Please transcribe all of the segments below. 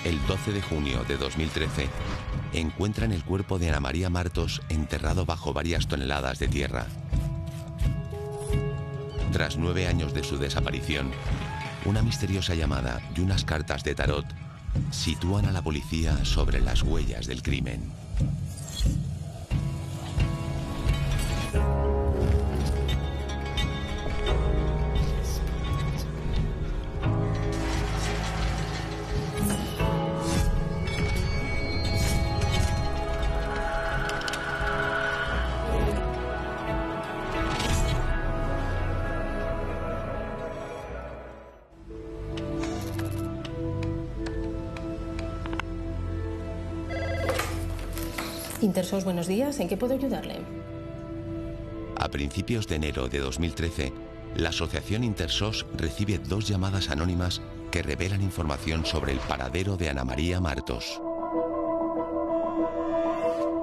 El 12 de junio de 2013, encuentran el cuerpo de Ana María Martos enterrado bajo varias toneladas de tierra. Tras 9 años de su desaparición, una misteriosa llamada y unas cartas de tarot sitúan a la policía sobre las huellas del crimen. Intersos, buenos días. ¿En qué puedo ayudarle? A principios de enero de 2013, la asociación Intersos recibe 2 llamadas anónimas que revelan información sobre el paradero de Ana María Martos.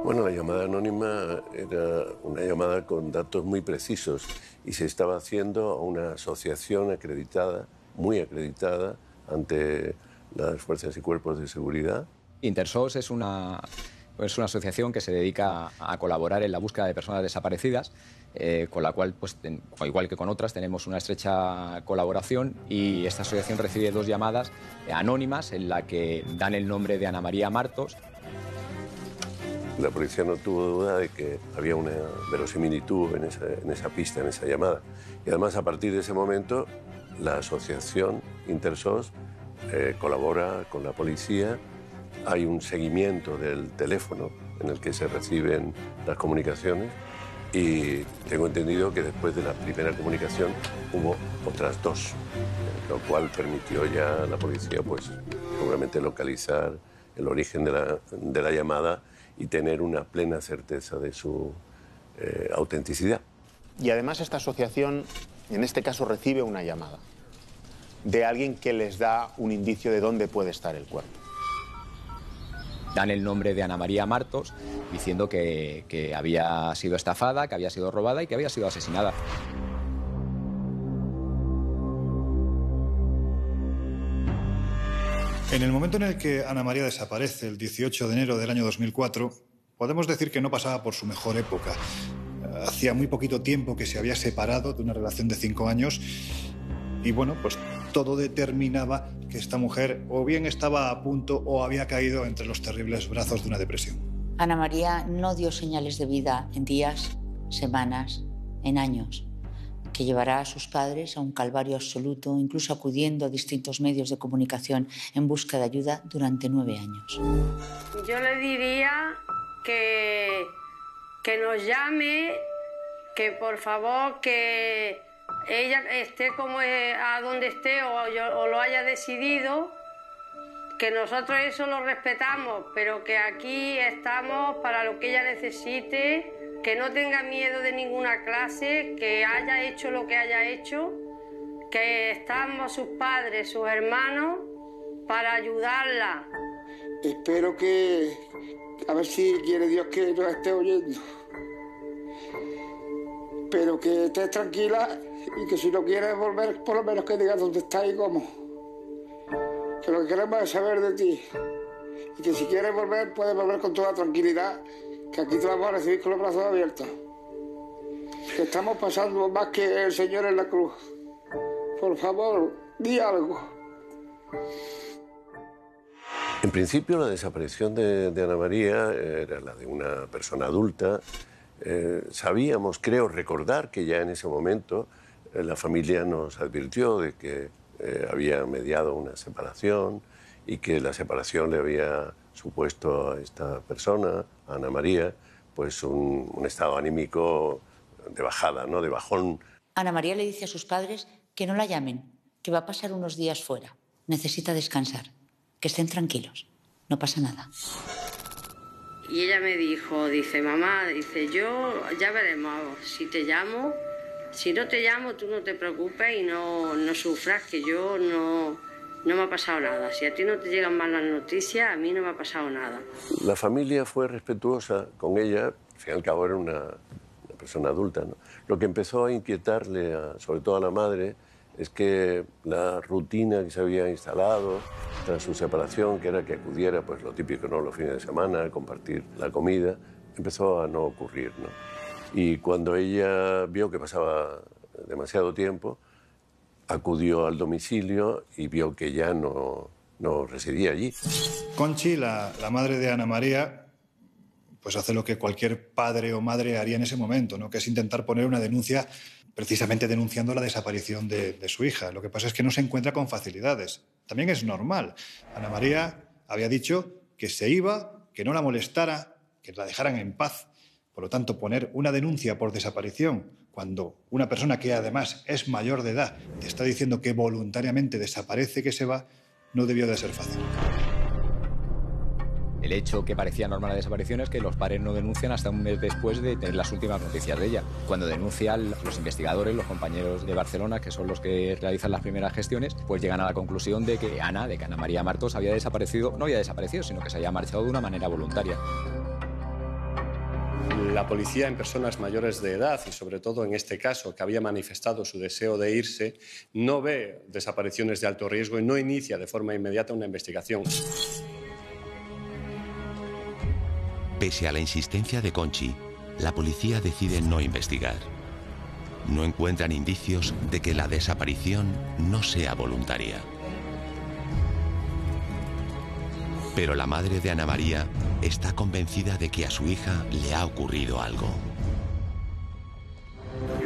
Bueno, la llamada anónima era una llamada con datos muy precisos y se estaba haciendo a una asociación acreditada, muy acreditada, ante las fuerzas y cuerpos de seguridad. Intersos es una asociación que se dedica a colaborar en la búsqueda de personas desaparecidas, con la cual, pues, igual que con otras, tenemos una estrecha colaboración, y esta asociación recibe 2 llamadas anónimas en la que dan el nombre de Ana María Martos. La policía no tuvo duda de que había una verosimilitud en esa pista, en esa llamada. Y además, a partir de ese momento, la asociación Intersos colabora con la policía. Hay un seguimiento del teléfono en el que se reciben las comunicaciones, y tengo entendido que después de la primera comunicación hubo otras 2, lo cual permitió ya a la policía, pues, seguramente localizar el origen de la llamada y tener una plena certeza de su autenticidad. Y además esta asociación, en este caso, recibe una llamada de alguien que les da un indicio de dónde puede estar el cuerpo. Dan el nombre de Ana María Martos, diciendo que había sido estafada, que había sido robada y que había sido asesinada. En el momento en el que Ana María desaparece, el 18 de enero del año 2004, podemos decir que no pasaba por su mejor época. Hacía muy poquito tiempo que se había separado de una relación de 5 años y, bueno, pues todo determinaba que esta mujer o bien estaba a punto o había caído entre los terribles brazos de una depresión. Ana María no dio señales de vida en días, semanas, en años, que llevará a sus padres a un calvario absoluto, incluso acudiendo a distintos medios de comunicación en busca de ayuda durante 9 años. Yo le diría que nos llame, que por favor, que ella esté como a donde esté o lo haya decidido, que nosotros eso lo respetamos, pero que aquí estamos para lo que ella necesite, que no tenga miedo de ninguna clase, que haya hecho lo que haya hecho, que estamos sus padres, sus hermanos, para ayudarla. Espero que, a ver si quiere Dios que nos esté oyendo, pero que estés tranquila y que si no quieres volver, por lo menos que digas dónde está y cómo. Que lo que queremos es saber de ti. Y que si quieres volver, puedes volver con toda tranquilidad, que aquí te vamos a recibir con los brazos abiertos. Que estamos pasando más que el Señor en la cruz. Por favor, di algo. En principio, la desaparición de Ana María era la de una persona adulta. Sabíamos, creo recordar, que ya en ese momento la familia nos advirtió de que había mediado una separación y que la separación le había supuesto a esta persona, a Ana María, pues un estado anímico de bajada, ¿no? De bajón. Ana María le dice a sus padres que no la llamen, que va a pasar unos días fuera. Necesita descansar, que estén tranquilos, no pasa nada. Y ella me dijo, dice, mamá, dice, yo ya veremos, si te llamo, si no te llamo, tú no te preocupes y no sufras, que yo no me ha pasado nada. Si a ti no te llegan malas noticias, a mí no me ha pasado nada. La familia fue respetuosa con ella, al fin y al cabo era una persona adulta, ¿no? Lo que empezó a inquietarle, sobre todo a la madre, es que la rutina que se había instalado tras su separación, que era que acudiera, pues lo típico, ¿no?, los fines de semana, compartir la comida, empezó a no ocurrir, ¿no? Y cuando ella vio que pasaba demasiado tiempo, acudió al domicilio y vio que ya no residía allí. Conchi, la madre de Ana María, pues hace lo que cualquier padre o madre haría en ese momento, ¿no?, que es intentar poner una denuncia, precisamente denunciando la desaparición de su hija. Lo que pasa es que no se encuentra con facilidades. También es normal. Ana María había dicho que se iba, que no la molestara, que la dejaran en paz. Por lo tanto, poner una denuncia por desaparición cuando una persona que además es mayor de edad te está diciendo que voluntariamente desaparece, que se va, no debió de ser fácil. El hecho que parecía normal la desaparición es que los padres no denuncian hasta un mes después de tener las últimas noticias de ella. Cuando denuncian los investigadores, los compañeros de Barcelona, que son los que realizan las primeras gestiones, pues llegan a la conclusión de que Ana María Martos había desaparecido, no había desaparecido, sino que se había marchado de una manera voluntaria. La policía en personas mayores de edad, y sobre todo en este caso que había manifestado su deseo de irse, no ve desapariciones de alto riesgo y no inicia de forma inmediata una investigación. Pese a la insistencia de Conchi, la policía decide no investigar. No encuentran indicios de que la desaparición no sea voluntaria. Pero la madre de Ana María está convencida de que a su hija le ha ocurrido algo.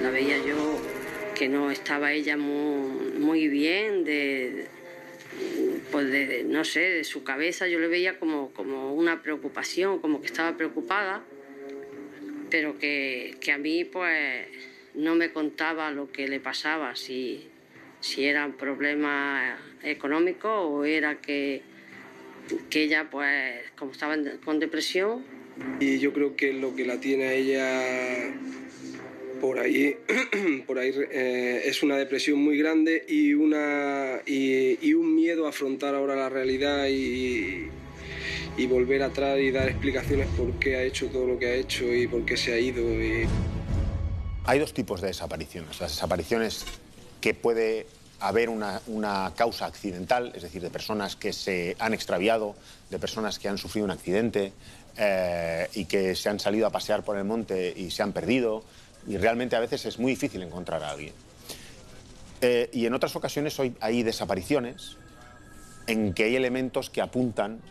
La veía yo que no estaba ella muy bien, no sé, de su cabeza. Yo le veía como una preocupación, como que estaba preocupada, pero que a mí pues no me contaba lo que le pasaba, si era un problema económico o era que ella, pues, como estaba con depresión. Y yo creo que lo que la tiene a ella por ahí es una depresión muy grande y un miedo a afrontar ahora la realidad y volver atrás y dar explicaciones por qué ha hecho todo lo que ha hecho y por qué se ha ido. Hay dos tipos de desapariciones. Las desapariciones que puede haber una causa accidental, es decir, de personas que se han extraviado, de personas que han sufrido un accidente y que se han salido a pasear por el monte y se han perdido, y realmente a veces es muy difícil encontrar a alguien. Y en otras ocasiones hay desapariciones en que hay elementos que apuntan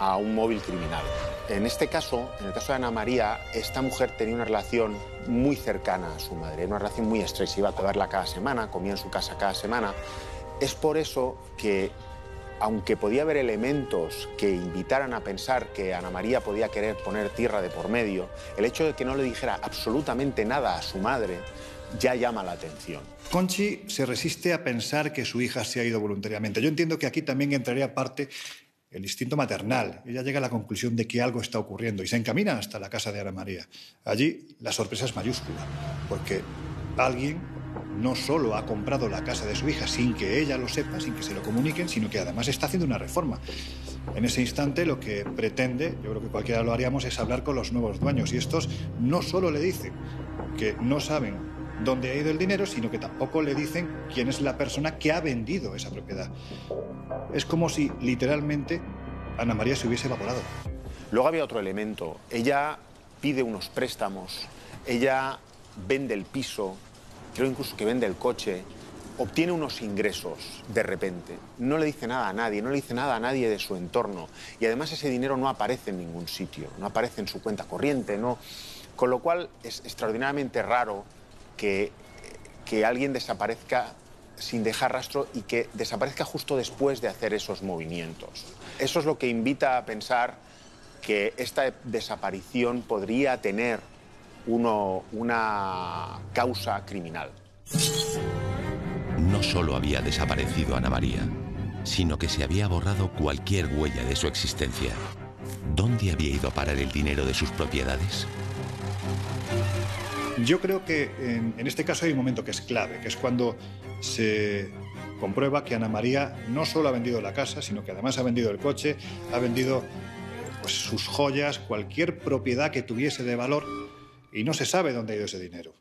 a un móvil criminal. En este caso, en el caso de Ana María, esta mujer tenía una relación muy cercana a su madre, una relación muy estrecha. Iba a verla cada semana, comía en su casa cada semana. Es por eso que, aunque podía haber elementos que invitaran a pensar que Ana María podía querer poner tierra de por medio, el hecho de que no le dijera absolutamente nada a su madre ya llama la atención. Conchi se resiste a pensar que su hija se ha ido voluntariamente. Yo entiendo que aquí también entraría parte el instinto maternal. Ella llega a la conclusión de que algo está ocurriendo y se encamina hasta la casa de Ana María. Allí la sorpresa es mayúscula, porque alguien no solo ha comprado la casa de su hija sin que ella lo sepa, sin que se lo comuniquen, sino que además está haciendo una reforma. En ese instante lo que pretende, yo creo que cualquiera lo haríamos, es hablar con los nuevos dueños. Y estos no solo le dicen que no saben dónde ha ido el dinero, sino que tampoco le dicen quién es la persona que ha vendido esa propiedad. Es como si, literalmente, Ana María se hubiese evaporado. Luego había otro elemento. Ella pide unos préstamos, ella vende el piso, creo incluso que vende el coche, obtiene unos ingresos de repente. No le dice nada a nadie, no le dice nada a nadie de su entorno. Y además ese dinero no aparece en ningún sitio, no aparece en su cuenta corriente, no. Con lo cual es extraordinariamente raro que alguien desaparezca sin dejar rastro y que desaparezca justo después de hacer esos movimientos. Eso es lo que invita a pensar que esta desaparición podría tener una causa criminal. No solo había desaparecido Ana María, sino que se había borrado cualquier huella de su existencia. ¿Dónde había ido a parar el dinero de sus propiedades? Yo creo que en este caso hay un momento que es clave, que es cuando se comprueba que Ana María no solo ha vendido la casa, sino que además ha vendido el coche, ha vendido pues, sus joyas, cualquier propiedad que tuviese de valor, y no se sabe dónde ha ido ese dinero.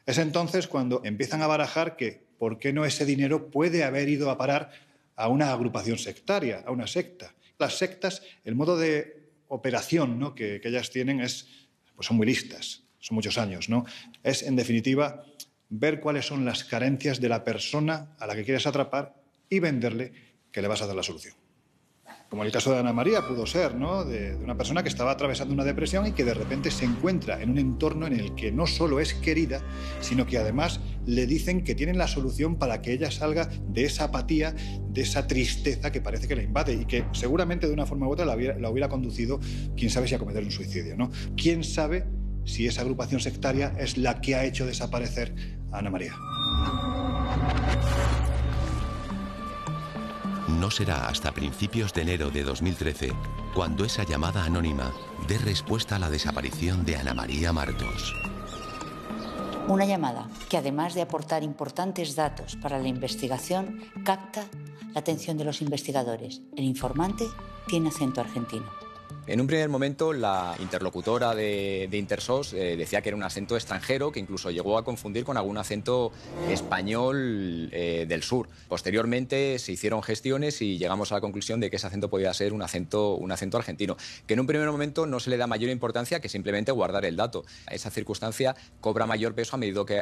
Es entonces cuando empiezan a barajar que por qué no ese dinero puede haber ido a parar a una agrupación sectaria, a una secta. Las sectas, el modo de operación, ¿no?, que ellas tienen pues son muy listas, son muchos años, ¿no? Es, en definitiva, ver cuáles son las carencias de la persona a la que quieres atrapar y venderle que le vas a dar la solución. Como el caso de Ana María pudo ser, ¿no?, de una persona que estaba atravesando una depresión y que de repente se encuentra en un entorno en el que no solo es querida, sino que además le dicen que tienen la solución para que ella salga de esa apatía, de esa tristeza que parece que la invade y que seguramente de una forma u otra la hubiera conducido, quién sabe si a cometer un suicidio, ¿no? ¿Quién sabe si esa agrupación sectaria es la que ha hecho desaparecer a Ana María? No será hasta principios de enero de 2013 cuando esa llamada anónima dé respuesta a la desaparición de Ana María Martos. Una llamada que, además de aportar importantes datos para la investigación, capta la atención de los investigadores. El informante tiene acento argentino. En un primer momento, la interlocutora de Intersos decía que era un acento extranjero que incluso llegó a confundir con algún acento español del sur. Posteriormente se hicieron gestiones y llegamos a la conclusión de que ese acento podía ser un acento argentino, que en un primer momento no se le da mayor importancia que simplemente guardar el dato. Esa circunstancia cobra mayor peso a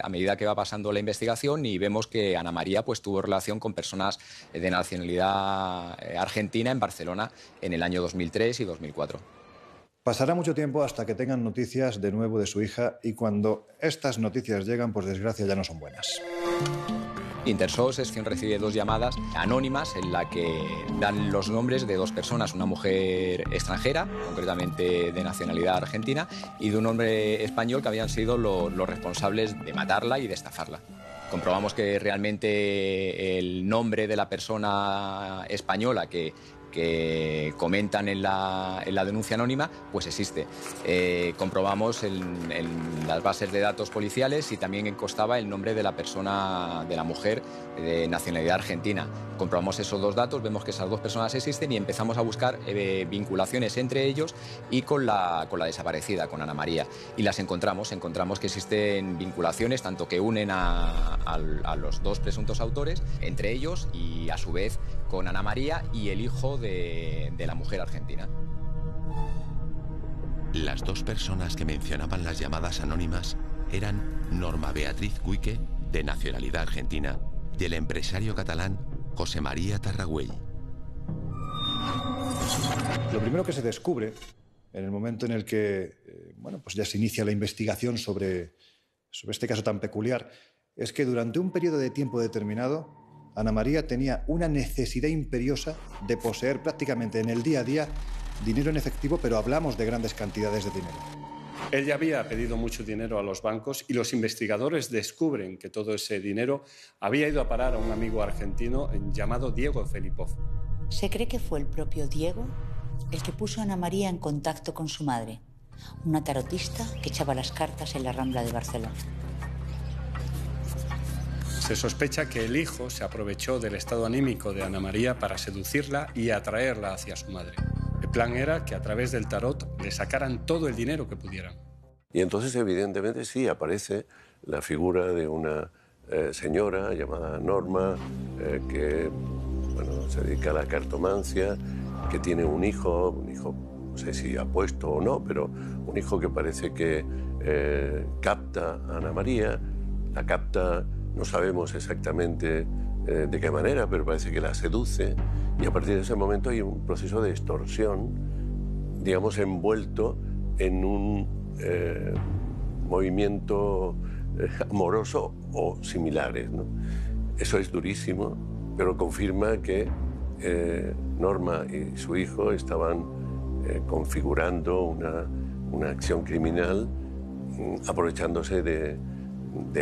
medida que va pasando la investigación y vemos que Ana María pues, tuvo relación con personas de nacionalidad argentina en Barcelona en el año 2003 y 2004. Pasará mucho tiempo hasta que tengan noticias de nuevo de su hija y cuando estas noticias llegan, por desgracia, ya no son buenas. Intersos es quien recibe 2 llamadas anónimas en la que dan los nombres de 2 personas, una mujer extranjera, concretamente de nacionalidad argentina, y de un hombre español que habían sido los responsables de matarla y de estafarla. Comprobamos que realmente el nombre de la persona española que comentan en la denuncia anónima, pues existe. Comprobamos en las bases de datos policiales y también constaba el nombre de la persona, de la mujer de nacionalidad argentina. Comprobamos esos 2 datos, vemos que esas 2 personas existen y empezamos a buscar vinculaciones entre ellos y con la desaparecida, con Ana María. Y las encontramos que existen vinculaciones tanto que unen a los 2 presuntos autores, entre ellos y a su vez con Ana María y el hijo de la mujer argentina. Las 2 personas que mencionaban las llamadas anónimas eran Norma Beatriz Cuique, de nacionalidad argentina, y el empresario catalán José María Tarragüell. Lo primero que se descubre en el momento en el que pues ya se inicia la investigación sobre este caso tan peculiar es que durante un periodo de tiempo determinado Ana María tenía una necesidad imperiosa de poseer prácticamente en el día a día dinero en efectivo, pero hablamos de grandes cantidades de dinero. Él ya había pedido mucho dinero a los bancos y los investigadores descubren que todo ese dinero había ido a parar a un amigo argentino llamado Diego Felipov. Se cree que fue el propio Diego el que puso a Ana María en contacto con su madre, una tarotista que echaba las cartas en la Rambla de Barcelona. Se sospecha que el hijo se aprovechó del estado anímico de Ana María para seducirla y atraerla hacia su madre. El plan era que a través del tarot le sacaran todo el dinero que pudieran. Y entonces, evidentemente, sí aparece la figura de una señora llamada Norma, que se dedica a la cartomancia, que tiene un hijo, no sé si apuesto o no, pero un hijo que parece que capta a Ana María, la capta. No sabemos exactamente de qué manera, pero parece que la seduce y a partir de ese momento hay un proceso de extorsión, digamos, envuelto en un movimiento amoroso o similares, ¿no? Eso es durísimo, pero confirma que Norma y su hijo estaban configurando una acción criminal aprovechándose de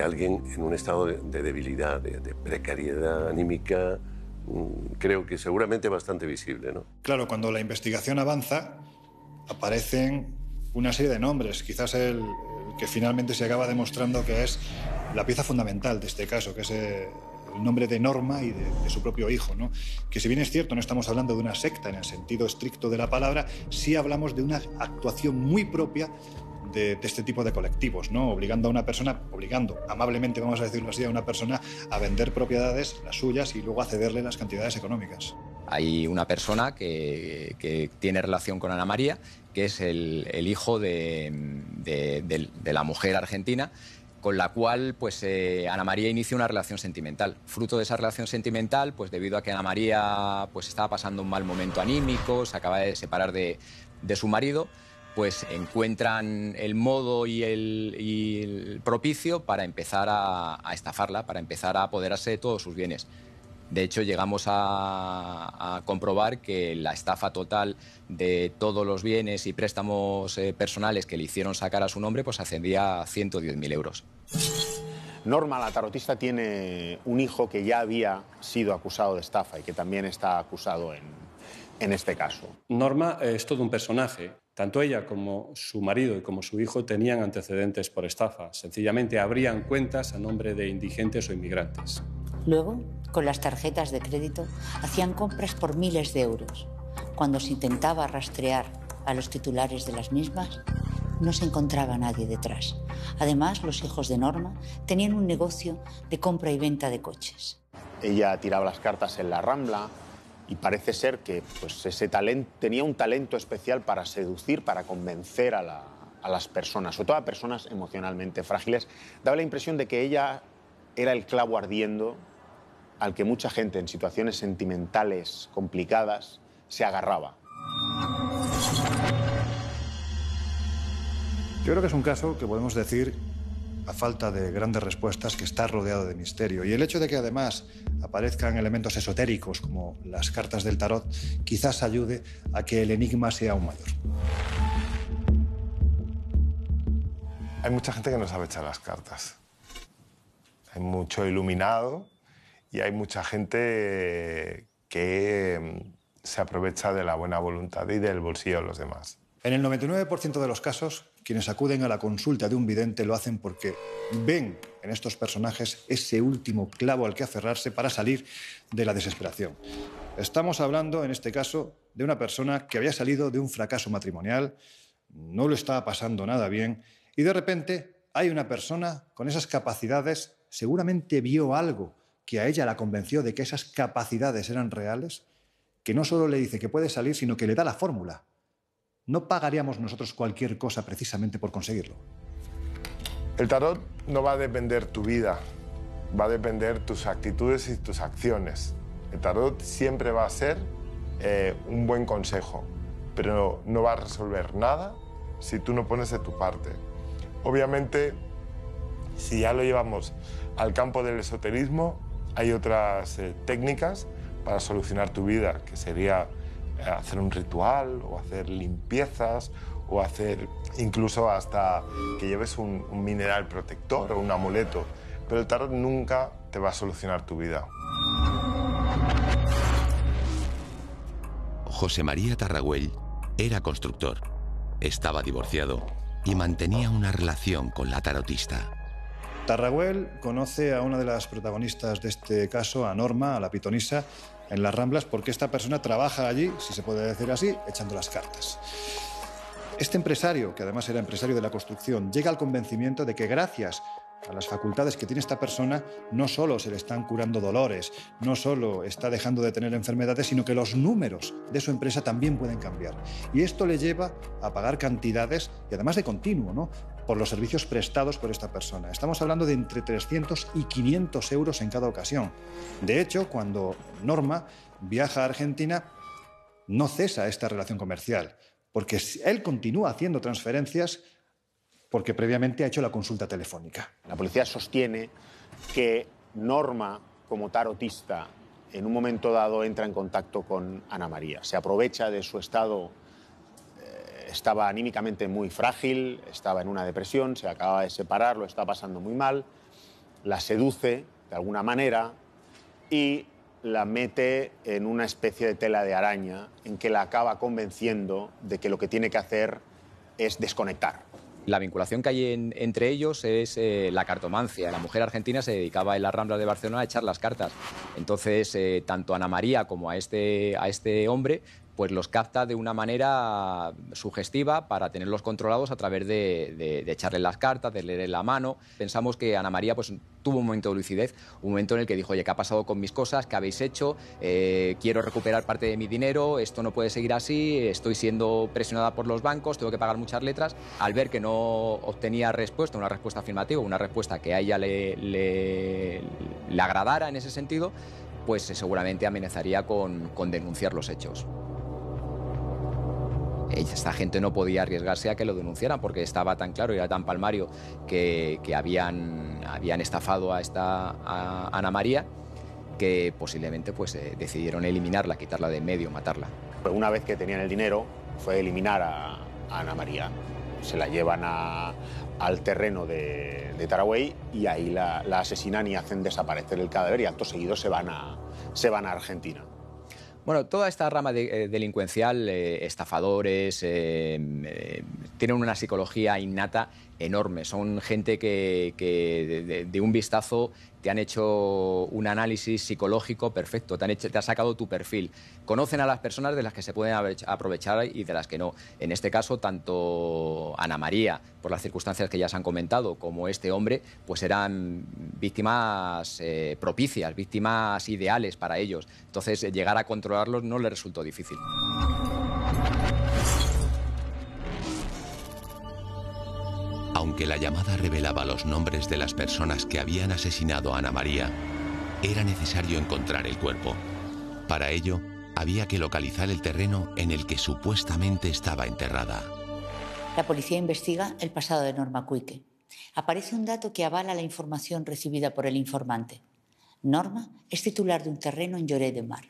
alguien en un estado de debilidad, de precariedad anímica, creo que seguramente bastante visible, ¿no? Claro, cuando la investigación avanza, aparecen una serie de nombres. Quizás el que finalmente se acaba demostrando que es la pieza fundamental de este caso, que es el nombre de Norma y de su propio hijo, ¿no? Que si bien es cierto, no estamos hablando de una secta en el sentido estricto de la palabra, sí hablamos de una actuación muy propia de este tipo de colectivos, ¿no? Obligando amablemente, vamos a decirlo así, a una persona a vender propiedades, las suyas, y luego a cederle las cantidades económicas. Hay una persona que tiene relación con Ana María, que es el hijo de la mujer argentina, con la cual pues, Ana María inicia una relación sentimental. Fruto de esa relación sentimental, pues debido a que Ana María pues, estaba pasando un mal momento anímico, se acaba de separar de su marido, pues encuentran el modo y el propicio para empezar a estafarla, para empezar a apoderarse de todos sus bienes. De hecho, llegamos a comprobar que la estafa total de todos los bienes y préstamos personales que le hicieron sacar a su nombre pues ascendía a 110.000 euros. Norma, la tarotista, tiene un hijo que ya había sido acusado de estafa y que también está acusado en este caso. Norma es todo un personaje. Tanto ella como su marido y como su hijo tenían antecedentes por estafa. Sencillamente abrían cuentas a nombre de indigentes o inmigrantes. Luego, con las tarjetas de crédito, hacían compras por miles de euros. Cuando se intentaba rastrear a los titulares de las mismas, no se encontraba nadie detrás. Además, los hijos de Norma tenían un negocio de compra y venta de coches. Ella tiraba las cartas en la Rambla y parece ser que pues, tenía un talento especial para seducir, para convencer a las personas, sobre todo a personas emocionalmente frágiles. Daba la impresión de que ella era el clavo ardiendo al que mucha gente en situaciones sentimentales complicadas se agarraba. Yo creo que es un caso que podemos decir, a falta de grandes respuestas, que está rodeado de misterio. Y el hecho de que además aparezcan elementos esotéricos como las cartas del tarot quizás ayude a que el enigma sea aún mayor. Hay mucha gente que no sabe echar las cartas. Hay mucho iluminado y hay mucha gente que se aprovecha de la buena voluntad y del bolsillo de los demás. En el 99% de los casos, quienes acuden a la consulta de un vidente lo hacen porque ven en estos personajes ese último clavo al que aferrarse para salir de la desesperación. Estamos hablando, en este caso, de una persona que había salido de un fracaso matrimonial, no lo estaba pasando nada bien, y de repente hay una persona con esas capacidades, seguramente vio algo que a ella la convenció de que esas capacidades eran reales, que no solo le dice que puede salir, sino que le da la fórmula. ¿No pagaríamos nosotros cualquier cosa precisamente por conseguirlo? El tarot no va a depender tu vida, va a depender tus actitudes y tus acciones. El tarot siempre va a ser un buen consejo, pero no va a resolver nada si tú no pones de tu parte. Obviamente, si ya lo llevamos al campo del esoterismo, hay otras técnicas para solucionar tu vida, que sería hacer un ritual o hacer limpiezas o hacer incluso hasta que lleves un mineral protector o un amuleto. Pero el tarot nunca te va a solucionar tu vida. José María Tarragüell era constructor, estaba divorciado y mantenía una relación con la tarotista. Tarragüell conoce a una de las protagonistas de este caso, a Norma, a la pitonisa, en las Ramblas, porque esta persona trabaja allí, si se puede decir así, echando las cartas. Este empresario, que además era empresario de la construcción, llega al convencimiento de que gracias a las facultades que tiene esta persona, no solo se le están curando dolores, no solo está dejando de tener enfermedades, sino que los números de su empresa también pueden cambiar. Y esto le lleva a pagar cantidades, y además de continuo, ¿no?, por los servicios prestados por esta persona. Estamos hablando de entre 300 y 500 euros en cada ocasión. De hecho, cuando Norma viaja a Argentina, no cesa esta relación comercial, porque él continúa haciendo transferencias porque previamente ha hecho la consulta telefónica. La policía sostiene que Norma, como tarotista, en un momento dado entra en contacto con Ana María. Se aprovecha de su estado, estaba anímicamente muy frágil, estaba en una depresión, se acaba de separar, lo está pasando muy mal, la seduce de alguna manera y la mete en una especie de tela de araña en que la acaba convenciendo de que lo que tiene que hacer es desconectar. La vinculación que hay entre ellos es la cartomancia. La mujer argentina se dedicaba en la Rambla de Barcelona a echar las cartas. Entonces, tanto Ana María como a este hombre pues los capta de una manera sugestiva para tenerlos controlados a través de echarle las cartas, de leer la mano. Pensamos que Ana María pues tuvo un momento de lucidez, un momento en el que dijo, oye, ¿qué ha pasado con mis cosas? ¿Qué habéis hecho? Quiero recuperar parte de mi dinero, esto no puede seguir así, estoy siendo presionada por los bancos, tengo que pagar muchas letras. Al ver que no obtenía respuesta, una respuesta afirmativa, una respuesta que a ella le agradara en ese sentido, pues seguramente amenazaría con denunciar los hechos. Esta gente no podía arriesgarse a que lo denunciaran porque estaba tan claro y era tan palmario que habían estafado a Ana María, que posiblemente pues, decidieron eliminarla, quitarla de en medio, matarla. Una vez que tenían el dinero, fue eliminar a Ana María. Se la llevan al terreno de Taragüell y ahí la asesinan y hacen desaparecer el cadáver, y acto seguido se van a Argentina. Bueno, toda esta rama delincuencial, estafadores, tienen una psicología innata enorme. Son gente que de un vistazo te han hecho un análisis psicológico perfecto, te ha sacado tu perfil. Conocen a las personas de las que se pueden aprovechar y de las que no. En este caso, tanto Ana María, por las circunstancias que ya se han comentado, como este hombre, pues eran víctimas propicias, víctimas ideales para ellos. Entonces, llegar a controlarlos no les resultó difícil. Aunque la llamada revelaba los nombres de las personas que habían asesinado a Ana María, era necesario encontrar el cuerpo. Para ello, había que localizar el terreno en el que supuestamente estaba enterrada. La policía investiga el pasado de Norma Cuike. Aparece un dato que avala la información recibida por el informante. Norma es titular de un terreno en Lloret de Mar.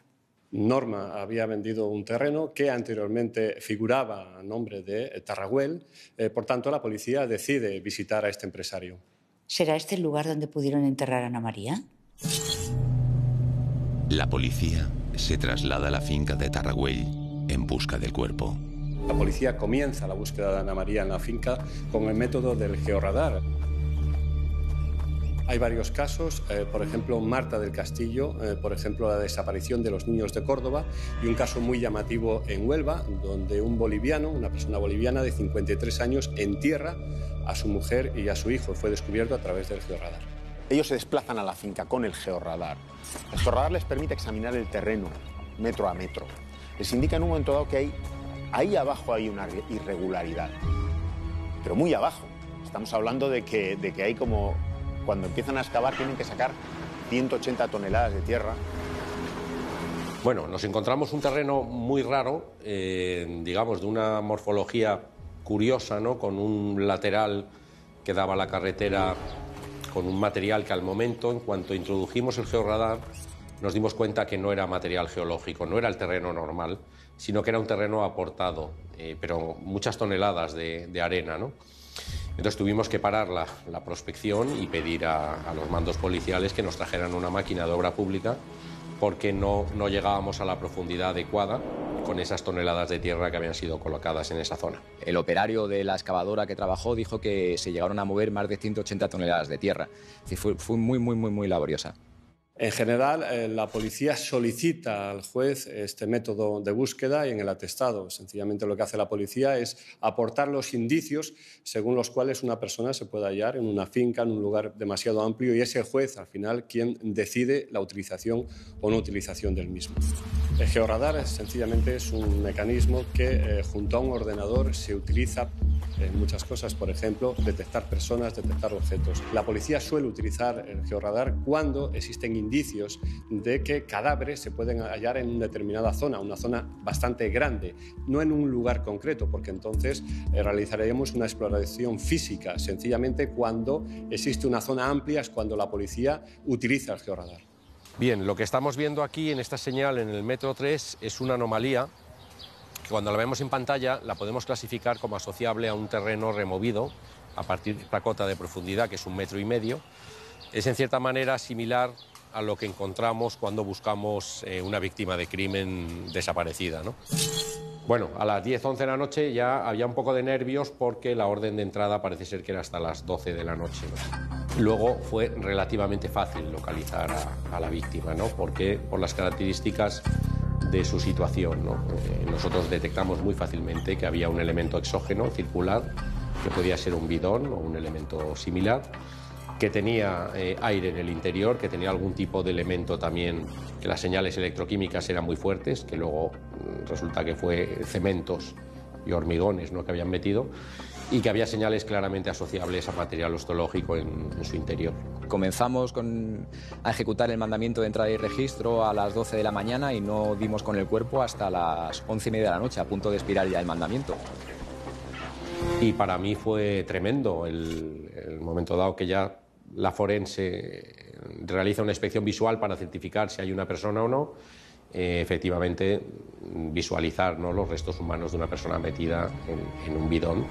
Norma había vendido un terreno que anteriormente figuraba a nombre de Taragüell, por tanto la policía decide visitar a este empresario. ¿Será este el lugar donde pudieron enterrar a Ana María? La policía se traslada a la finca de Taragüell en busca del cuerpo. La policía comienza la búsqueda de Ana María en la finca con el método del georradar. Hay varios casos, por ejemplo, Marta del Castillo, por ejemplo, la desaparición de los niños de Córdoba, y un caso muy llamativo en Huelva, donde un boliviano, una persona boliviana de 53 años, entierra a su mujer y a su hijo. Fue descubierto a través del georradar. Ellos se desplazan a la finca con el georradar. El georradar les permite examinar el terreno metro a metro. Les indica en un momento dado que ahí abajo hay una irregularidad, pero muy abajo. Estamos hablando de que hay como... Cuando empiezan a excavar tienen que sacar 180 toneladas de tierra. Bueno, nos encontramos un terreno muy raro, digamos, de una morfología curiosa, ¿no? Con un lateral que daba a la carretera, con un material que al momento, en cuanto introdujimos el georradar, nos dimos cuenta que no era material geológico, no era el terreno normal, sino que era un terreno aportado, pero muchas toneladas de arena, ¿no? Entonces tuvimos que parar la prospección y pedir a los mandos policiales que nos trajeran una máquina de obra pública, porque no llegábamos a la profundidad adecuada con esas toneladas de tierra que habían sido colocadas en esa zona. El operario de la excavadora que trabajó dijo que se llegaron a mover más de 180 toneladas de tierra. Es decir, fue muy laboriosa. En general, la policía solicita al juez este método de búsqueda y en el atestado. Sencillamente lo que hace la policía es aportar los indicios según los cuales una persona se puede hallar en una finca, en un lugar demasiado amplio, y es el juez, al final, quien decide la utilización o no utilización del mismo. El georradar sencillamente es un mecanismo que junto a un ordenador se utiliza en muchas cosas, por ejemplo, detectar personas, detectar objetos. La policía suele utilizar el georradar cuando existen indicios de que cadáveres se pueden hallar en una determinada zona, una zona bastante grande, no en un lugar concreto, porque entonces realizaríamos una exploración física. Sencillamente, cuando existe una zona amplia es cuando la policía utiliza el georradar. Bien, lo que estamos viendo aquí en esta señal en el metro 3 es una anomalía que cuando la vemos en pantalla la podemos clasificar como asociable a un terreno removido a partir de una cota de profundidad que es 1,5 metros. Es en cierta manera similar a lo que encontramos cuando buscamos una víctima de crimen desaparecida, ¿no? Bueno, a las 10, 11 de la noche ya había un poco de nervios porque la orden de entrada parece ser que era hasta las 12 de la noche, ¿no? Luego fue relativamente fácil localizar a la víctima, ¿no? Porque por las características de su situación, ¿no? Nosotros detectamos muy fácilmente que había un elemento exógeno circular, que podía ser un bidón o un elemento similar, que tenía aire en el interior, que tenía algún tipo de elemento también, que las señales electroquímicas eran muy fuertes, que luego resulta que fue cementos y hormigones, ¿no?, que habían metido, y que había señales claramente asociables a material ostológico en su interior. Comenzamos a ejecutar el mandamiento de entrada y registro a las 12 de la mañana y no dimos con el cuerpo hasta las 11:30 de la noche, a punto de expirar ya el mandamiento. Y para mí fue tremendo el momento dado que ya la forense realiza una inspección visual para certificar si hay una persona o no. Efectivamente, visualizar, ¿no?, los restos humanos de una persona metida en un bidón,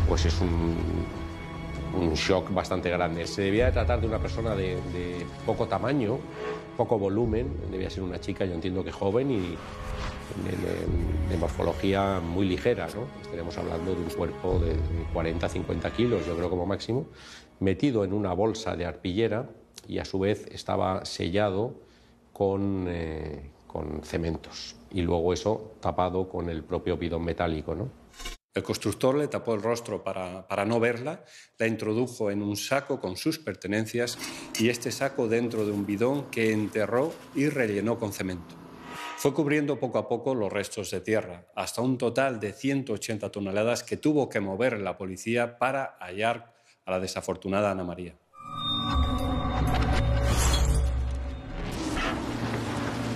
pues es un shock bastante grande. Se debía de tratar de una persona de poco tamaño, poco volumen, debía ser una chica, yo entiendo que joven, y de morfología muy ligera, ¿no? Estaremos hablando de un cuerpo de 40-50 kilos, yo creo, como máximo, metido en una bolsa de arpillera, y a su vez estaba sellado con cementos, y luego eso tapado con el propio bidón metálico, ¿no? El constructor le tapó el rostro para no verla, la introdujo en un saco con sus pertenencias y este saco dentro de un bidón que enterró y rellenó con cemento. Fue cubriendo poco a poco los restos de tierra, hasta un total de 180 toneladas que tuvo que mover la policía para hallar a la desafortunada Ana María.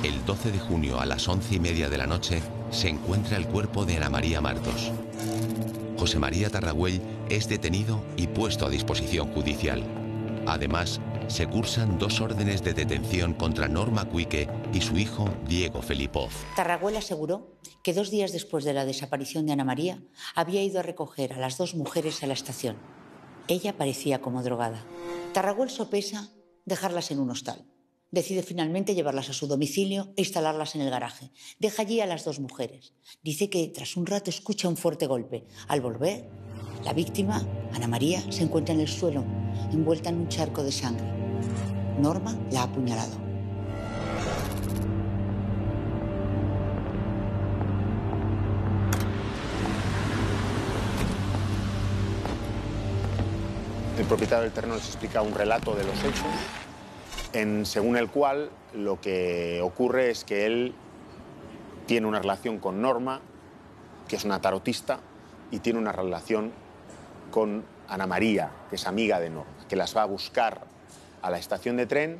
El 12 de junio a las 11:30 de la noche se encuentra el cuerpo de Ana María Martos. José María Tarragüell es detenido y puesto a disposición judicial. Además, se cursan 2 órdenes de detención contra Norma Cuique y su hijo Diego Felipov. Tarragüell aseguró que 2 días después de la desaparición de Ana María había ido a recoger a las 2 mujeres a la estación. Ella parecía como drogada. Tarragüell sopesa dejarlas en un hostal. Decide finalmente llevarlas a su domicilio e instalarlas en el garaje. Deja allí a las 2 mujeres. Dice que tras un rato escucha un fuerte golpe. Al volver, la víctima, Ana María, se encuentra en el suelo, envuelta en un charco de sangre. Norma la ha apuñalado. El propietario del terreno les explica un relato de los hechos, según el cual lo que ocurre es que él tiene una relación con Norma, que es una tarotista, y tiene una relación con Ana María, que es amiga de Norma, que las va a buscar a la estación de tren,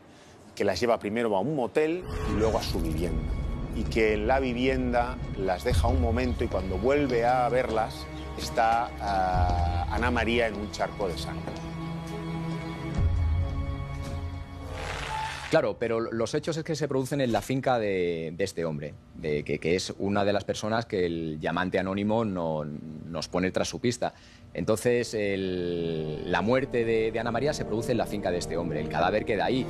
que las lleva primero a un motel y luego a su vivienda. Y que en la vivienda las deja un momento y cuando vuelve a verlas está Ana María en un charco de sangre. Claro, pero los hechos es que se producen en la finca de este hombre, que es una de las personas que el llamante anónimo nos pone tras su pista. Entonces, la muerte de Ana María se produce en la finca de este hombre. El cadáver queda ahí.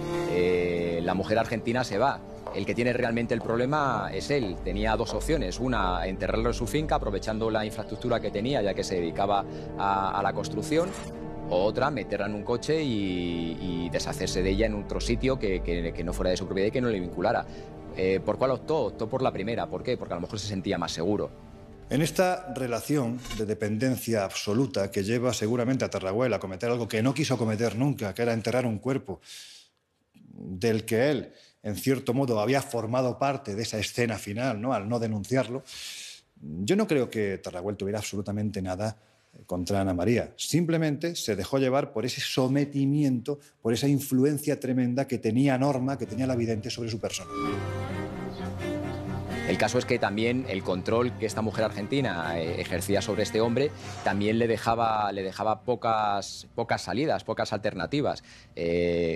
La mujer argentina se va. El que tiene realmente el problema es él. Tenía 2 opciones. Una, enterrarlo en su finca, aprovechando la infraestructura que tenía, ya que se dedicaba a la construcción. O otra, meterla en un coche y deshacerse de ella en otro sitio que no fuera de su propiedad y que no le vinculara. ¿Por cuál optó? Optó por la primera. ¿Por qué? Porque a lo mejor se sentía más seguro. En esta relación de dependencia absoluta que lleva seguramente a Tarragüell a cometer algo que no quiso cometer nunca, que era enterrar un cuerpo del que él, en cierto modo, había formado parte de esa escena final, ¿no?, al no denunciarlo, yo no creo que Tarragüell tuviera absolutamente nada contra Ana María. Simplemente se dejó llevar por ese sometimiento, por esa influencia tremenda que tenía Norma, que tenía la vidente sobre su persona. El caso es que también el control que esta mujer argentina ejercía sobre este hombre también le dejaba pocas salidas, pocas alternativas.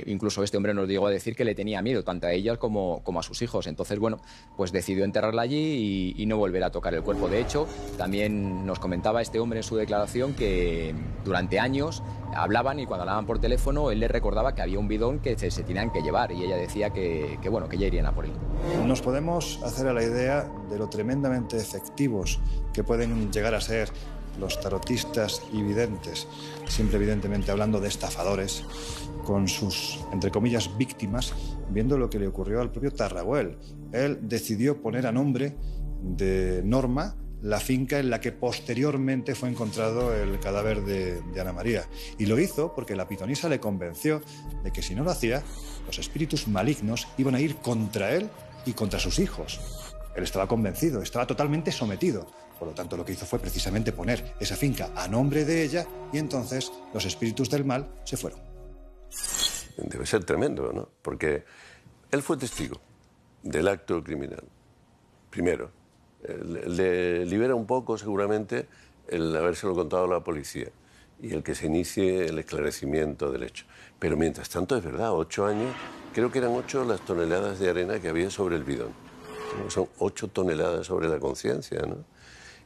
Incluso este hombre nos llegó a decir que le tenía miedo tanto a ella como a sus hijos. Entonces, bueno, pues decidió enterrarla allí y no volver a tocar el cuerpo. De hecho, también nos comentaba este hombre en su declaración que durante años hablaban y cuando hablaban por teléfono él le recordaba que había un bidón que se tenían que llevar y ella decía que ya irían a por él. Nos podemos hacer a la idea de lo tremendamente efectivos que pueden llegar a ser los tarotistas y videntes, siempre evidentemente hablando de estafadores, con sus, entre comillas, víctimas, viendo lo que le ocurrió al propio Tarraguel. Él decidió poner a nombre de Norma la finca en la que posteriormente fue encontrado el cadáver de Ana María. Y lo hizo porque la pitonisa le convenció de que si no lo hacía, los espíritus malignos iban a ir contra él y contra sus hijos. Él estaba convencido, estaba totalmente sometido. Por lo tanto, lo que hizo fue precisamente poner esa finca a nombre de ella y entonces los espíritus del mal se fueron. Debe ser tremendo, ¿no? Porque él fue testigo del acto criminal. Primero, le libera un poco seguramente el habérselo contado a la policía y el que se inicie el esclarecimiento del hecho. Pero mientras tanto, es verdad, 8 años, creo que eran 8 las toneladas de arena que había sobre el bidón. Son 8 toneladas sobre la conciencia, ¿no?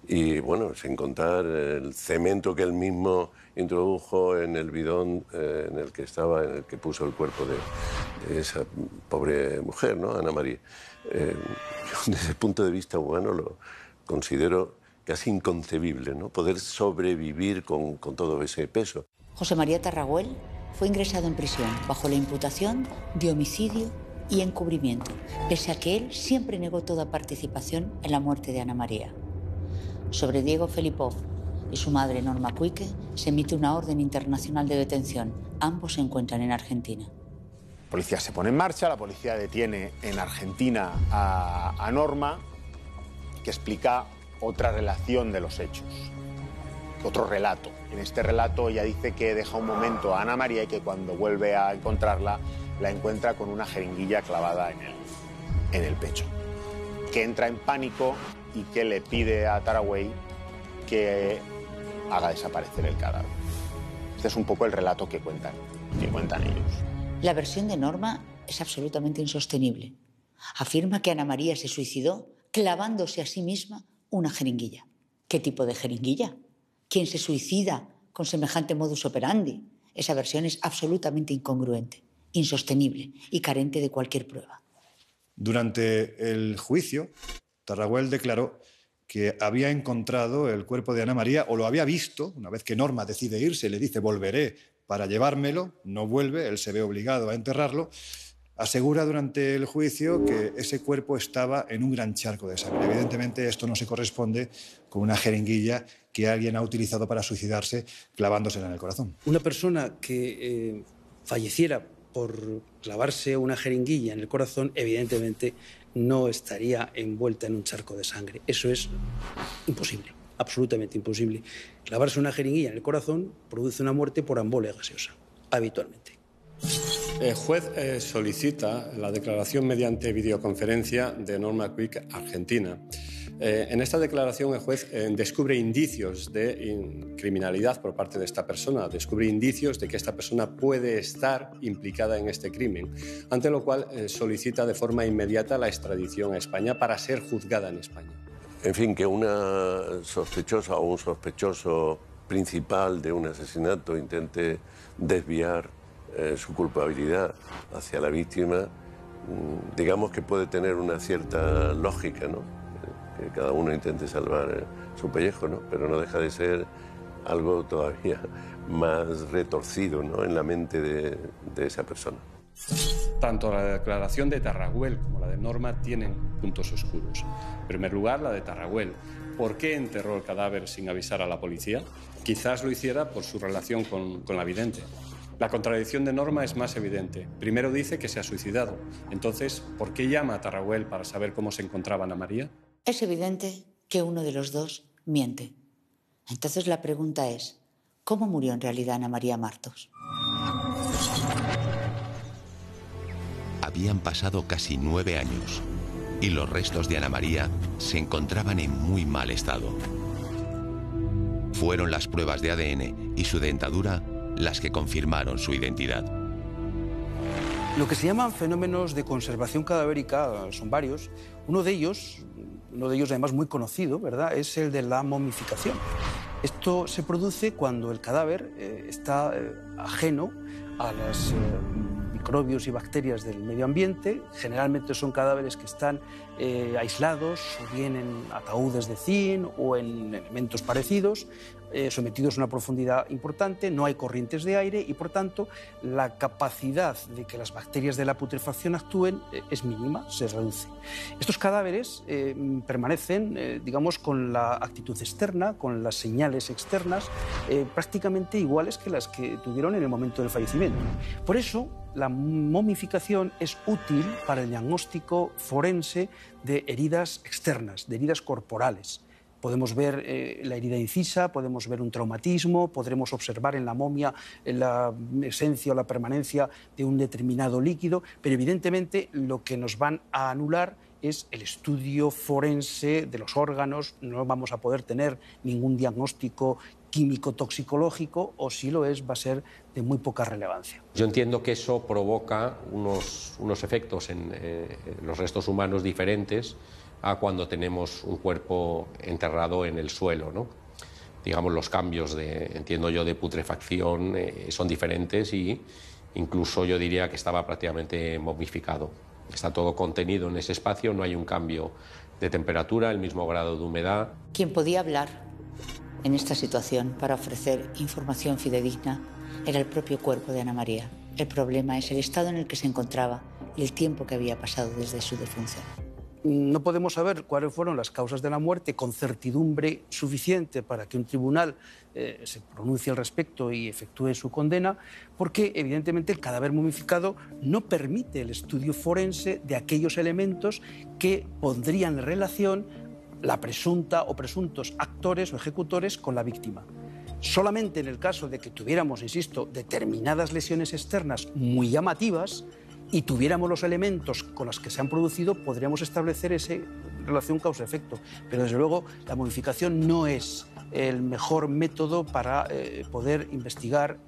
Y bueno, sin contar el cemento que él mismo introdujo en el bidón en el que estaba, en el que puso el cuerpo de esa pobre mujer, ¿no? Ana María. Yo desde el punto de vista humano lo considero casi inconcebible, ¿no? Poder sobrevivir con todo ese peso. José María Tarraguel fue ingresado en prisión bajo la imputación de homicidio y encubrimiento, pese a que él siempre negó toda participación en la muerte de Ana María. Sobre Diego Felipov y su madre Norma Cuique se emite una orden internacional de detención. Ambos se encuentran en Argentina. La policía se pone en marcha, la policía detiene en Argentina a Norma, que explica otra relación de los hechos, otro relato. En este relato ella dice que deja un momento a Ana María y que cuando vuelve a encontrarla, la encuentra con una jeringuilla clavada en el pecho, que entra en pánico y que le pide a Tarraguel que haga desaparecer el cadáver. Este es un poco el relato que cuentan ellos. La versión de Norma es absolutamente insostenible. Afirma que Ana María se suicidó clavándose a sí misma una jeringuilla. ¿Qué tipo de jeringuilla? ¿Quién se suicida con semejante modus operandi? Esa versión es absolutamente incongruente, insostenible y carente de cualquier prueba. Durante el juicio, Tarraguel declaró que había encontrado el cuerpo de Ana María, o lo había visto, una vez que Norma decide irse, le dice volveré para llevármelo, no vuelve, él se ve obligado a enterrarlo. Asegura durante el juicio que ese cuerpo estaba en un gran charco de sangre. Evidentemente esto no se corresponde con una jeringuilla que alguien ha utilizado para suicidarse clavándosela en el corazón. Una persona que falleciera por clavarse una jeringuilla en el corazón, evidentemente no estaría envuelta en un charco de sangre. Eso es imposible, absolutamente imposible. Clavarse una jeringuilla en el corazón produce una muerte por embolia gaseosa, habitualmente. El juez solicita la declaración mediante videoconferencia de Norma Cuique, Argentina. En esta declaración el juez descubre indicios de criminalidad por parte de esta persona, descubre indicios de que esta persona puede estar implicada en este crimen, ante lo cual solicita de forma inmediata la extradición a España para ser juzgada en España. En fin, que una sospechosa o un sospechoso principal de un asesinato intente desviar su culpabilidad hacia la víctima, digamos que puede tener una cierta lógica, ¿no? Que cada uno intente salvar su pellejo, ¿no? Pero no deja de ser algo todavía más retorcido, ¿no? En la mente de esa persona. Tanto la declaración de Tarraguel como la de Norma tienen puntos oscuros. En primer lugar, la de Tarraguel. ¿Por qué enterró el cadáver sin avisar a la policía? Quizás lo hiciera por su relación con la vidente. La contradicción de Norma es más evidente. Primero dice que se ha suicidado. Entonces, ¿por qué llama a Tarraguel para saber cómo se encontraba Ana María? Es evidente que uno de los dos miente. Entonces la pregunta es, ¿cómo murió en realidad Ana María Martos? Habían pasado casi 9 años y los restos de Ana María se encontraban en muy mal estado. Fueron las pruebas de ADN y su dentadura las que confirmaron su identidad. Lo que se llaman fenómenos de conservación cadavérica son varios. Uno de ellos además muy conocido, ¿verdad?, es el de la momificación. Esto se produce cuando el cadáver está ajeno a los microbios y bacterias del medio ambiente. Generalmente son cadáveres que están aislados, o bien en ataúdes de zinc o en elementos parecidos. sometidos a una profundidad importante, no hay corrientes de aire y, por tanto, la capacidad de que las bacterias de la putrefacción actúen es mínima, se reduce. Estos cadáveres permanecen, digamos, con la actitud externa, con las señales externas, prácticamente iguales que las que tuvieron en el momento del fallecimiento. Por eso, la momificación es útil para el diagnóstico forense de heridas externas, de heridas corporales. Podemos ver la herida incisa, podemos ver un traumatismo, podremos observar en la momia la esencia o la permanencia de un determinado líquido, pero evidentemente lo que nos van a anular es el estudio forense de los órganos. No vamos a poder tener ningún diagnóstico químico-toxicológico, o si lo es, va a ser de muy poca relevancia. Yo entiendo que eso provoca unos efectos en los restos humanos diferentes a cuando tenemos un cuerpo enterrado en el suelo, ¿no? Digamos, los cambios entiendo yo, de putrefacción son diferentes y incluso yo diría que estaba prácticamente momificado. Está todo contenido en ese espacio, no hay un cambio de temperatura, el mismo grado de humedad. Quien podía hablar en esta situación para ofrecer información fidedigna era el propio cuerpo de Ana María. El problema es el estado en el que se encontraba y el tiempo que había pasado desde su defunción. No podemos saber cuáles fueron las causas de la muerte con certidumbre suficiente para que un tribunal se pronuncie al respecto y efectúe su condena, porque evidentemente el cadáver momificado no permite el estudio forense de aquellos elementos que pondrían en relación la presunta o presuntos actores o ejecutores con la víctima. Solamente en el caso de que tuviéramos, insisto, determinadas lesiones externas muy llamativas y tuviéramos los elementos con los que se han producido, podríamos establecer esa relación causa-efecto. Pero desde luego la momificación no es el mejor método para poder investigar,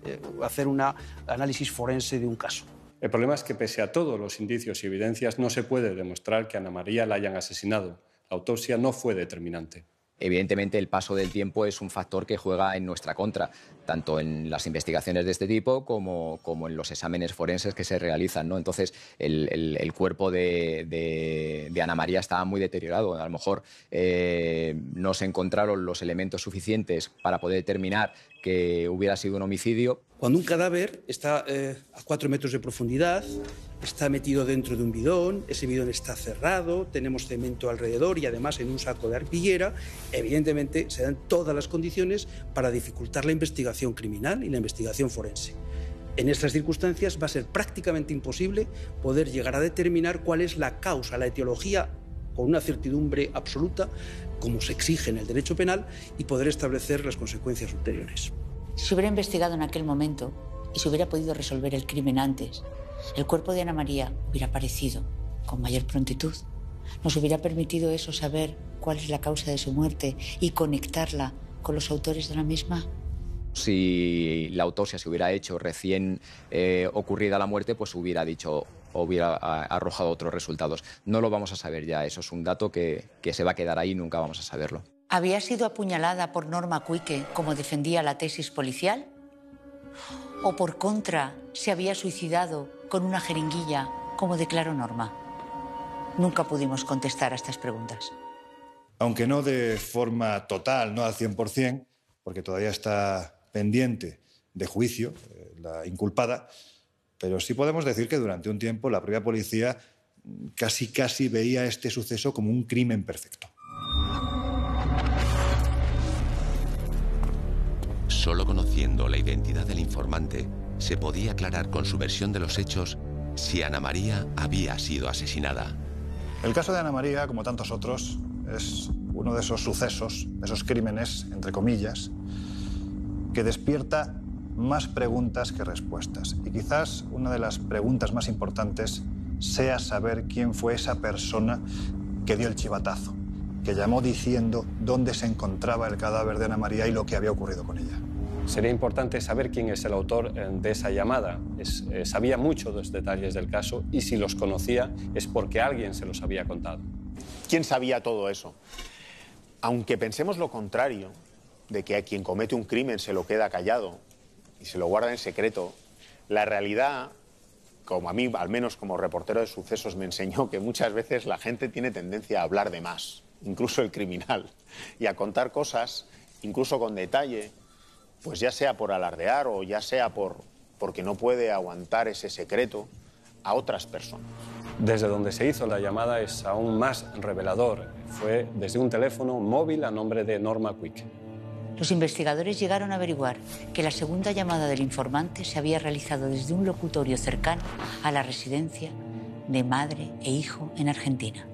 hacer un análisis forense de un caso. El problema es que pese a todos los indicios y evidencias no se puede demostrar que a Ana María la hayan asesinado. La autopsia no fue determinante. Evidentemente, el paso del tiempo es un factor que juega en nuestra contra, tanto en las investigaciones de este tipo como en los exámenes forenses que se realizan, ¿no? Entonces, el cuerpo de Ana María estaba muy deteriorado. A lo mejor no se encontraron los elementos suficientes para poder determinar que hubiera sido un homicidio. Cuando un cadáver está a 4 metros de profundidad, está metido dentro de un bidón, ese bidón está cerrado, tenemos cemento alrededor y además en un saco de arpillera, evidentemente se dan todas las condiciones para dificultar la investigación criminal y la investigación forense. En estas circunstancias va a ser prácticamente imposible poder llegar a determinar cuál es la causa, la etiología, con una certidumbre absoluta, como se exige en el derecho penal, y poder establecer las consecuencias ulteriores. Si se hubiera investigado en aquel momento y se hubiera podido resolver el crimen antes, el cuerpo de Ana María hubiera aparecido con mayor prontitud. Nos hubiera permitido eso, saber cuál es la causa de su muerte y conectarla con los autores de la misma. Si la autopsia se hubiera hecho recién ocurrida la muerte, pues hubiera dicho o hubiera arrojado otros resultados. No lo vamos a saber ya, eso es un dato que se va a quedar ahí y nunca vamos a saberlo. ¿Había sido apuñalada por Norma Cuike, como defendía la tesis policial? ¿O por contra, se había suicidado con una jeringuilla, como declaró Norma? Nunca pudimos contestar a estas preguntas. Aunque no de forma total, no al 100%, porque todavía está pendiente de juicio la inculpada, pero sí podemos decir que durante un tiempo la propia policía casi veía este suceso como un crimen perfecto. Solo conociendo la identidad del informante se podía aclarar con su versión de los hechos si Ana María había sido asesinada. El caso de Ana María, como tantos otros, es uno de esos sucesos, esos crímenes, entre comillas, que despierta más preguntas que respuestas. Y quizás una de las preguntas más importantes sea saber quién fue esa persona que dio el chivatazo, que llamó diciendo dónde se encontraba el cadáver de Ana María y lo que había ocurrido con ella. Sería importante saber quién es el autor de esa llamada. Sabía mucho de los detalles del caso y si los conocía es porque alguien se los había contado. ¿Quién sabía todo eso? Aunque pensemos lo contrario, de que a quien comete un crimen se lo queda callado y se lo guarda en secreto, la realidad, como a mí, al menos como reportero de sucesos, me enseñó que muchas veces la gente tiene tendencia a hablar de más, incluso el criminal, y a contar cosas incluso con detalle, pues ya sea por alardear o ya sea porque no puede aguantar ese secreto, a otras personas. Desde donde se hizo la llamada es aún más revelador. Fue desde un teléfono móvil a nombre de Norma Quique. Los investigadores llegaron a averiguar que la segunda llamada del informante se había realizado desde un locutorio cercano a la residencia de madre e hijo en Argentina.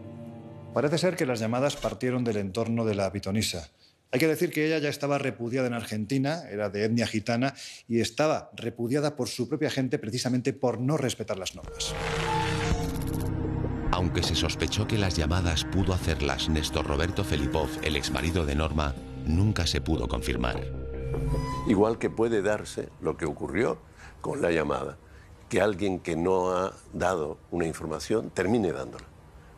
Parece ser que las llamadas partieron del entorno de la pitonisa. Hay que decir que ella ya estaba repudiada en Argentina, era de etnia gitana, y estaba repudiada por su propia gente precisamente por no respetar las normas. Aunque se sospechó que las llamadas pudo hacerlas Néstor Roberto Felipov, el exmarido de Norma, nunca se pudo confirmar. Igual que puede darse lo que ocurrió con la llamada, que alguien que no ha dado una información termine dándola.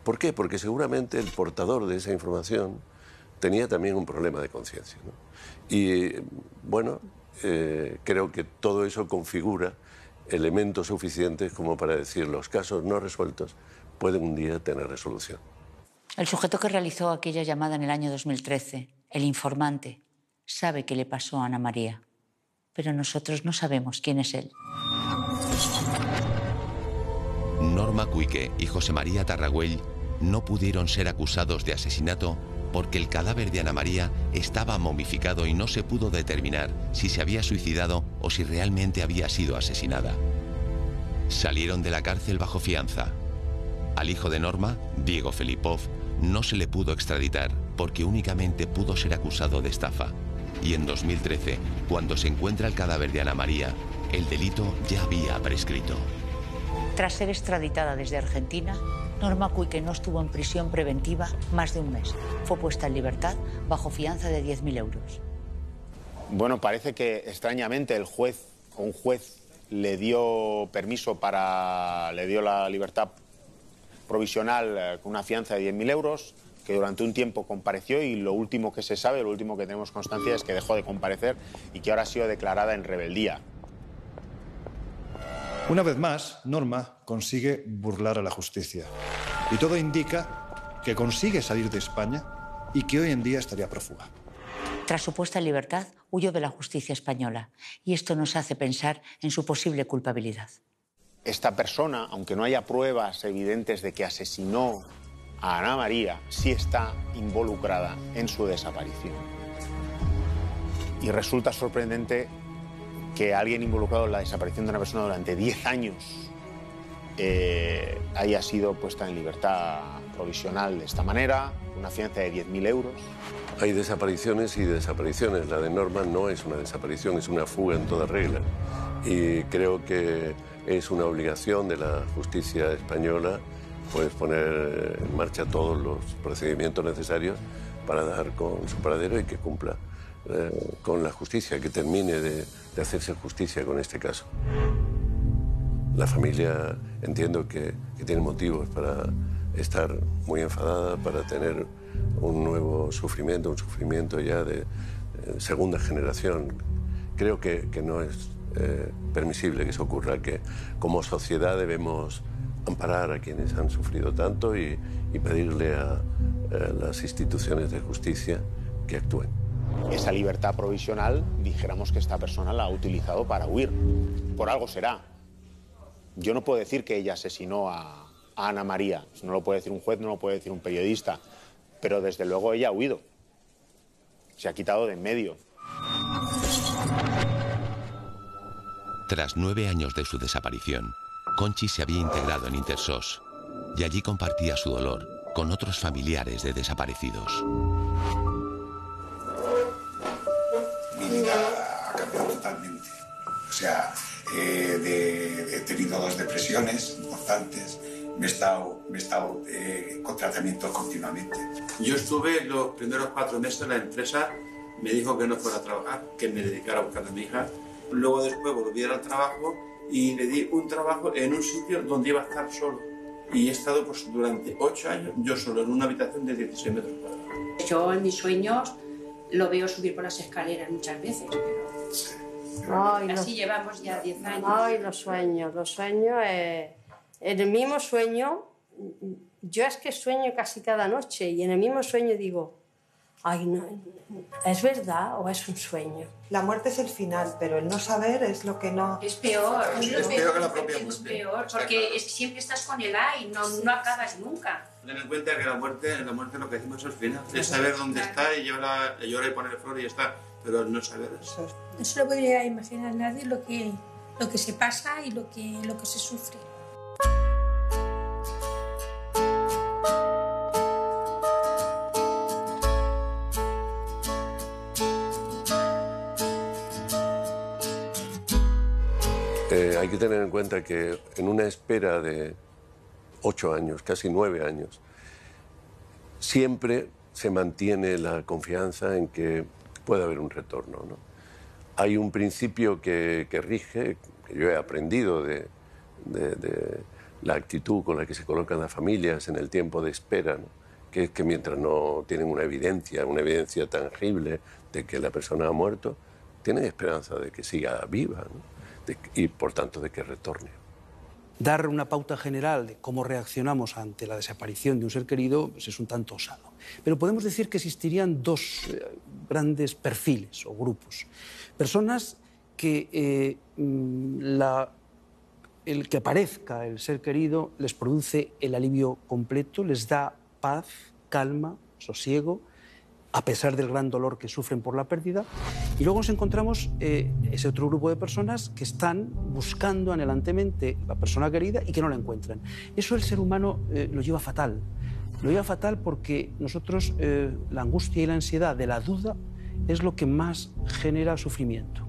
¿Por qué? Porque seguramente el portador de esa información tenía también un problema de conciencia, ¿no? Y bueno, creo que todo eso configura elementos suficientes como para decir los casos no resueltos pueden un día tener resolución. El sujeto que realizó aquella llamada en el año 2013, el informante, sabe qué le pasó a Ana María, pero nosotros no sabemos quién es él. Norma Quique y José María Tarragüell no pudieron ser acusados de asesinato porque el cadáver de Ana María estaba momificado y no se pudo determinar si se había suicidado o si realmente había sido asesinada. Salieron de la cárcel bajo fianza. Al hijo de Norma, Diego Felipov, no se le pudo extraditar porque únicamente pudo ser acusado de estafa. Y en 2013, cuando se encuentra el cadáver de Ana María, el delito ya había prescrito. Tras ser extraditada desde Argentina, Norma Quique no estuvo en prisión preventiva más de un mes. Fue puesta en libertad bajo fianza de 10.000 euros. Bueno, parece que extrañamente un juez le dio permiso le dio la libertad provisional con una fianza de 10.000 euros, que durante un tiempo compareció y lo último que se sabe, lo último que tenemos constancia es que dejó de comparecer y que ahora ha sido declarada en rebeldía. Una vez más, Norma consigue burlar a la justicia. Y todo indica que consigue salir de España y que hoy en día estaría prófuga. Tras su puesta en libertad, huyó de la justicia española. Y esto nos hace pensar en su posible culpabilidad. Esta persona, aunque no haya pruebas evidentes de que asesinó a Ana María, sí está involucrada en su desaparición. Y resulta sorprendente que alguien involucrado en la desaparición de una persona durante 10 años haya sido puesta en libertad provisional de esta manera, una fianza de 10.000 euros. Hay desapariciones y desapariciones. La de Norma no es una desaparición, es una fuga en toda regla. Y creo que es una obligación de la justicia española pues poner en marcha todos los procedimientos necesarios para dar con su paradero y que cumpla con la justicia, que termine de hacerse justicia con este caso. La familia entiendo que tiene motivos para estar muy enfadada, para tener un nuevo sufrimiento, un sufrimiento ya de segunda generación. Creo que no es permisible que eso ocurra, que como sociedad debemos amparar a quienes han sufrido tanto y pedirle a las instituciones de justicia que actúen. Esa libertad provisional, dijéramos que esta persona la ha utilizado para huir. Por algo será. Yo no puedo decir que ella asesinó a Ana María. No lo puede decir un juez, no lo puede decir un periodista. Pero desde luego ella ha huido. Se ha quitado de en medio. Tras 9 años de su desaparición, Conchi se había integrado en Intersos y allí compartía su dolor con otros familiares de desaparecidos. Mi vida ha cambiado totalmente. O sea, he tenido 2 depresiones importantes, me he estado con tratamiento continuamente. Yo estuve los primeros 4 meses en la empresa, me dijo que no fuera a trabajar, que me dedicara a buscar a mi hija. Luego después volví al trabajo y le di un trabajo en un sitio donde iba a estar solo. Y he estado pues, durante 8 años yo solo en una habitación de 16 metros cuadrados. Yo en mis sueños lo veo subir por las escaleras muchas veces, pero así llevamos ya 10 años. Ay, los sueños. En el mismo sueño, yo es que sueño casi cada noche y en el mismo sueño digo, ay, no, ¿es verdad o es un sueño? La muerte es el final, pero el no saber es lo que no... Es peor. Es peor que la propia muerte. Es peor, porque es que siempre estás con el ay, no acabas nunca. Ten en cuenta que la muerte lo que decimos es el final. Es saber dónde está y llorar y poner flor y ya está. Pero no saber eso. No se lo podría imaginar nadie lo que se pasa y lo que se sufre. Hay que tener en cuenta que en una espera de 8 años, casi 9 años, siempre se mantiene la confianza en que puede haber un retorno, ¿no? Hay un principio que rige, que yo he aprendido de la actitud con la que se colocan las familias en el tiempo de espera, ¿no? Que es que mientras no tienen una evidencia tangible de que la persona ha muerto, tienen esperanza de que siga viva, ¿no? Y por tanto de que retorne. Dar una pauta general de cómo reaccionamos ante la desaparición de un ser querido pues es un tanto osado. Pero podemos decir que existirían dos grandes perfiles o grupos. Personas que el que aparezca el ser querido les produce el alivio completo, les da paz, calma, sosiego, a pesar del gran dolor que sufren por la pérdida. Y luego nos encontramos ese otro grupo de personas que están buscando anhelantemente la persona querida y que no la encuentran. Eso el ser humano lo lleva fatal. Lo lleva fatal porque nosotros la angustia y la ansiedad de la duda es lo que más genera sufrimiento.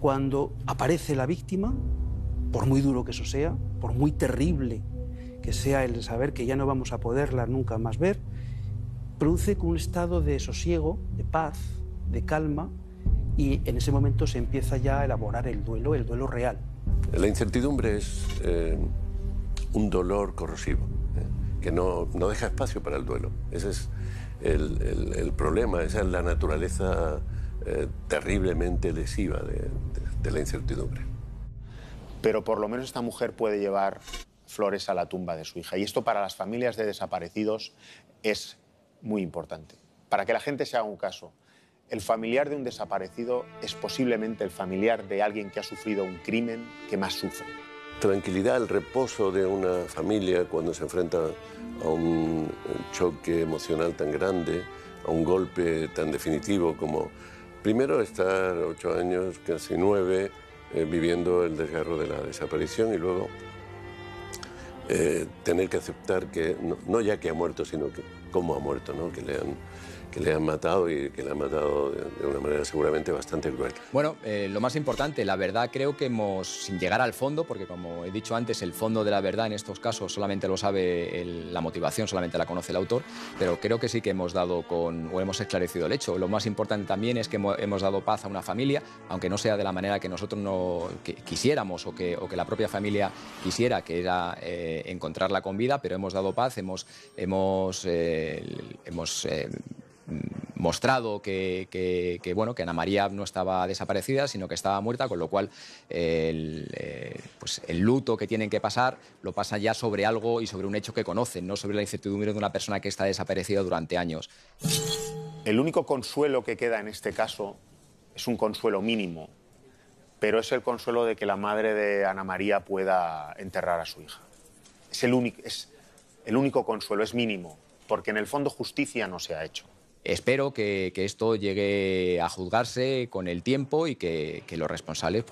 Cuando aparece la víctima, por muy duro que eso sea, por muy terrible que sea el saber que ya no vamos a poderla nunca más ver, produce un estado de sosiego, de paz, de calma, y en ese momento se empieza ya a elaborar el duelo real. La incertidumbre es un dolor corrosivo, que no deja espacio para el duelo. Ese es el problema, esa es la naturaleza terriblemente lesiva de la incertidumbre. Pero por lo menos esta mujer puede llevar flores a la tumba de su hija. Y esto para las familias de desaparecidos es muy importante. Para que la gente se haga un caso, el familiar de un desaparecido es posiblemente el familiar de alguien que ha sufrido un crimen que más sufre. Tranquilidad, el reposo de una familia cuando se enfrenta a un choque emocional tan grande, a un golpe tan definitivo como primero estar 8 años, casi 9, viviendo el desgarro de la desaparición y luego tener que aceptar que, no ya que ha muerto, sino que cómo ha muerto, ¿no? Que le han matado y que le han matado de una manera seguramente bastante cruel. Bueno, lo más importante, la verdad creo que sin llegar al fondo, porque como he dicho antes, el fondo de la verdad en estos casos solamente lo sabe la motivación, solamente la conoce el autor, pero creo que sí que hemos hemos esclarecido el hecho. Lo más importante también es que hemos dado paz a una familia, aunque no sea de la manera que nosotros quisiéramos o que la propia familia quisiera, que era encontrarla con vida, pero hemos dado paz, hemos mostrado que Ana María no estaba desaparecida, sino que estaba muerta, con lo cual el luto que tienen que pasar lo pasan ya sobre algo y sobre un hecho que conocen, no sobre la incertidumbre de una persona que está desaparecida durante años. El único consuelo que queda en este caso es un consuelo mínimo, pero es el consuelo de que la madre de Ana María pueda enterrar a su hija. Es el único consuelo, es mínimo, porque en el fondo justicia no se ha hecho. Espero que esto llegue a juzgarse con el tiempo y que los responsables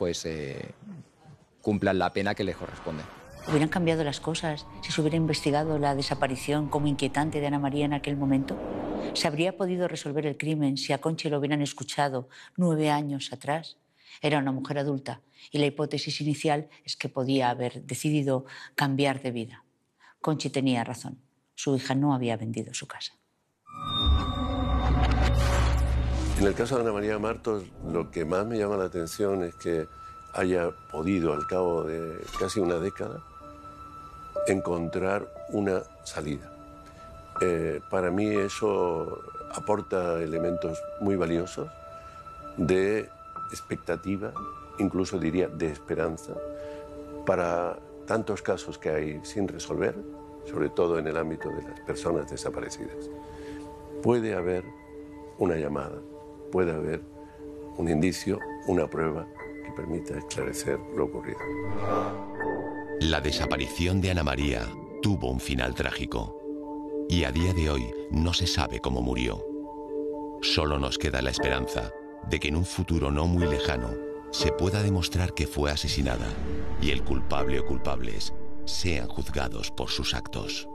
cumplan la pena que les corresponde. ¿Hubieran cambiado las cosas si se hubiera investigado la desaparición como inquietante de Ana María en aquel momento? ¿Se habría podido resolver el crimen si a Conchi lo hubieran escuchado 9 años atrás? Era una mujer adulta y la hipótesis inicial es que podía haber decidido cambiar de vida. Conchi tenía razón. Su hija no había vendido su casa. En el caso de Ana María Martos, lo que más me llama la atención es que haya podido, al cabo de casi una década, encontrar una salida. Para mí eso aporta elementos muy valiosos de expectativa, incluso diría de esperanza, para tantos casos que hay sin resolver, sobre todo en el ámbito de las personas desaparecidas. Puede haber una llamada, puede haber un indicio, una prueba que permita esclarecer lo ocurrido. La desaparición de Ana María tuvo un final trágico y a día de hoy no se sabe cómo murió. Solo nos queda la esperanza de que en un futuro no muy lejano se pueda demostrar que fue asesinada y el culpable o culpables sean juzgados por sus actos.